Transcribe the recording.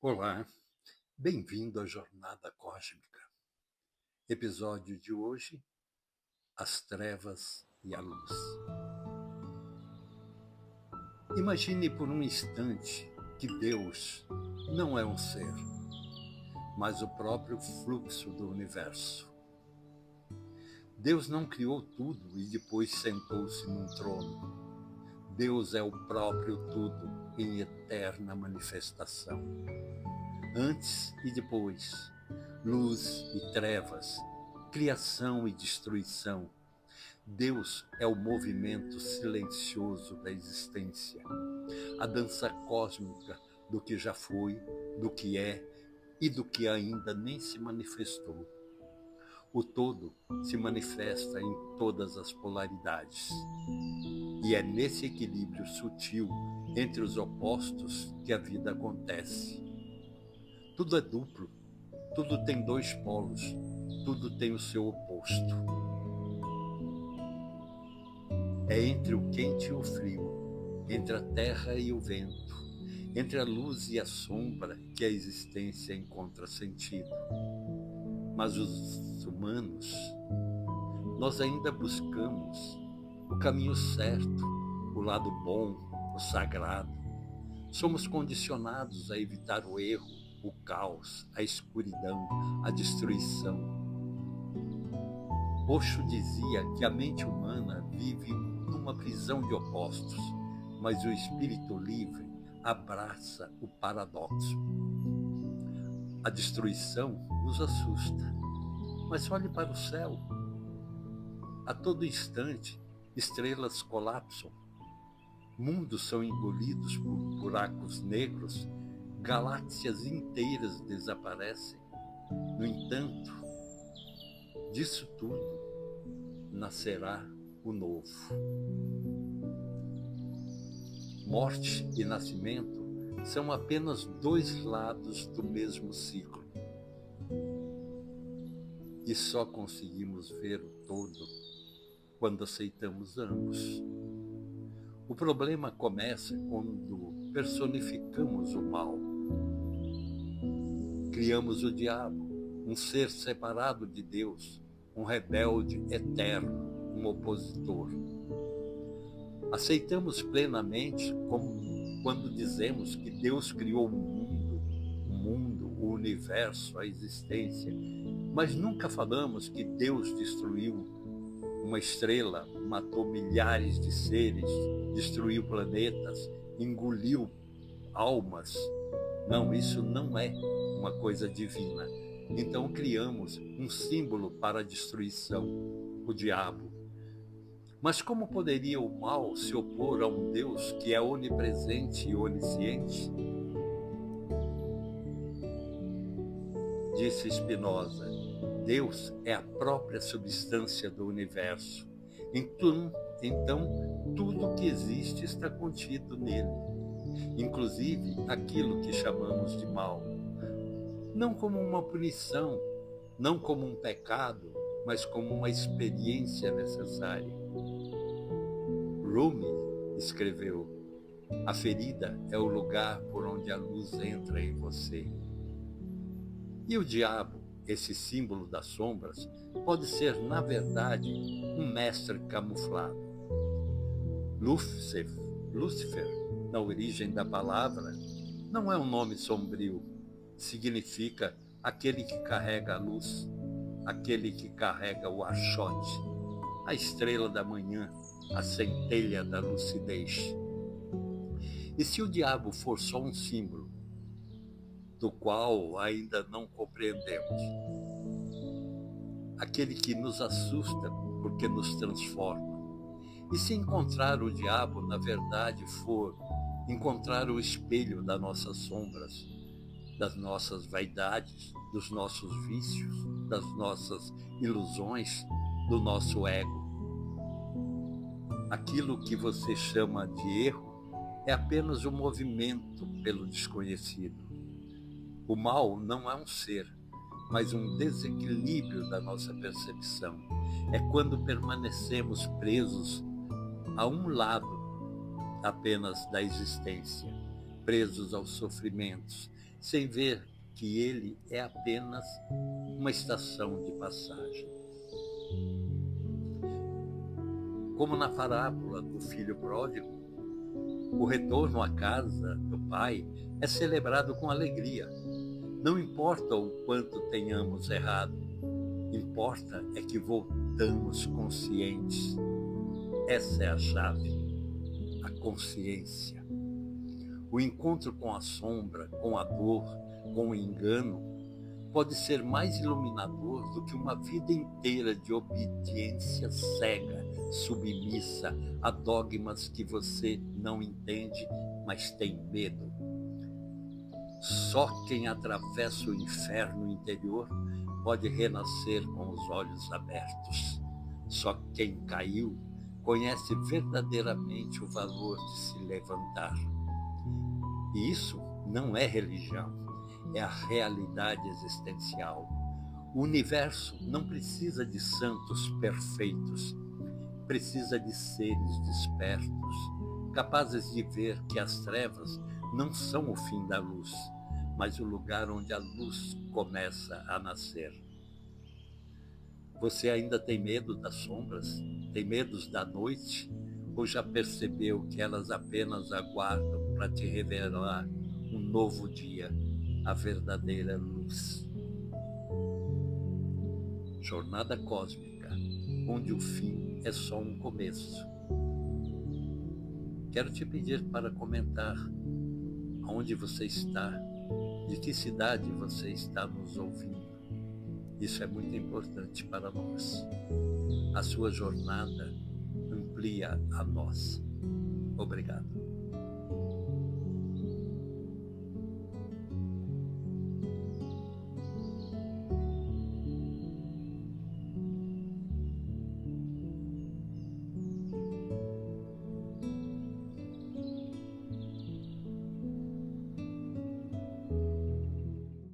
Olá, bem-vindo à Jornada Cósmica. Episódio de hoje: As Trevas e a Luz. Imagine por um instante que Deus não é um ser, mas o próprio fluxo do universo. Deus não criou tudo e depois sentou-se num trono. Deus é o próprio tudo em eterna manifestação. Antes e depois, luz e trevas, criação e destruição. Deus é o movimento silencioso da existência, a dança cósmica do que já foi, do que é e do que ainda nem se manifestou. O todo se manifesta em todas as polaridades. E é nesse equilíbrio sutil entre os opostos que a vida acontece. Tudo é duplo, tudo tem dois polos, tudo tem o seu oposto. É entre o quente e o frio, entre a terra e o vento, entre a luz e a sombra que a existência encontra sentido. Mas os humanos, nós ainda buscamos o caminho certo, o lado bom, o sagrado. Somos condicionados a evitar o erro, o caos, a escuridão, a destruição. Osho dizia que a mente humana vive numa prisão de opostos, mas o espírito livre abraça o paradoxo. A destruição nos assusta, mas olhe para o céu. A todo instante, estrelas colapsam, mundos são engolidos por buracos negros, galáxias inteiras desaparecem. No entanto, disso tudo nascerá o novo. Morte e nascimento são apenas dois lados do mesmo ciclo. E só conseguimos ver o todo quando aceitamos ambos. O problema começa quando personificamos o mal. Criamos o diabo, um ser separado de Deus, um rebelde eterno, um opositor. Aceitamos plenamente como quando dizemos que Deus criou o mundo, o universo, a existência, mas nunca falamos que Deus destruiu uma estrela, matou milhares de seres, destruiu planetas, engoliu almas. Não, isso não é uma coisa divina. Então criamos um símbolo para a destruição, o diabo. Mas como poderia o mal se opor a um Deus que é onipresente e onisciente? Disse Spinoza, Deus é a própria substância do universo. Então, tudo que existe está contido nele, inclusive aquilo que chamamos de mal. Não como uma punição, não como um pecado, mas como uma experiência necessária. Rumi escreveu, a ferida é o lugar por onde a luz entra em você. E o diabo, esse símbolo das sombras, pode ser, na verdade, um mestre camuflado. Lúcifer, na origem da palavra, não é um nome sombrio. Significa aquele que carrega a luz, aquele que carrega o achote, a estrela da manhã, a centelha da lucidez. E se o diabo for só um símbolo, do qual ainda não compreendemos, aquele que nos assusta porque nos transforma. E se encontrar o diabo, na verdade, for encontrar o espelho das nossas sombras, das nossas vaidades, dos nossos vícios, das nossas ilusões, do nosso ego. Aquilo que você chama de erro é apenas um movimento pelo desconhecido. O mal não é um ser, mas um desequilíbrio da nossa percepção. É quando permanecemos presos a um lado apenas da existência, presos aos sofrimentos, sem ver que ele é apenas uma estação de passagem. Como na parábola do filho pródigo, o retorno à casa do pai é celebrado com alegria. Não importa o quanto tenhamos errado, importa é que voltamos conscientes. Essa é a chave, a consciência. O encontro com a sombra, com a dor, com o engano, pode ser mais iluminador do que uma vida inteira de obediência cega, submissa a dogmas que você não entende, mas tem medo. Só quem atravessa o inferno interior pode renascer com os olhos abertos. Só quem caiu conhece verdadeiramente o valor de se levantar. E isso não é religião, é a realidade existencial. O universo não precisa de santos perfeitos, precisa de seres despertos, capazes de ver que as trevas não são o fim da luz, mas o lugar onde a luz começa a nascer. Você ainda tem medo das sombras? Tem medo da noite? Ou já percebeu que elas apenas aguardam para te revelar um novo dia, a verdadeira luz? Jornada cósmica, onde o fim é só um começo. Quero te pedir para comentar aonde você está, de que cidade você está nos ouvindo. Isso é muito importante para nós. A sua jornada amplia a nossa. Obrigado.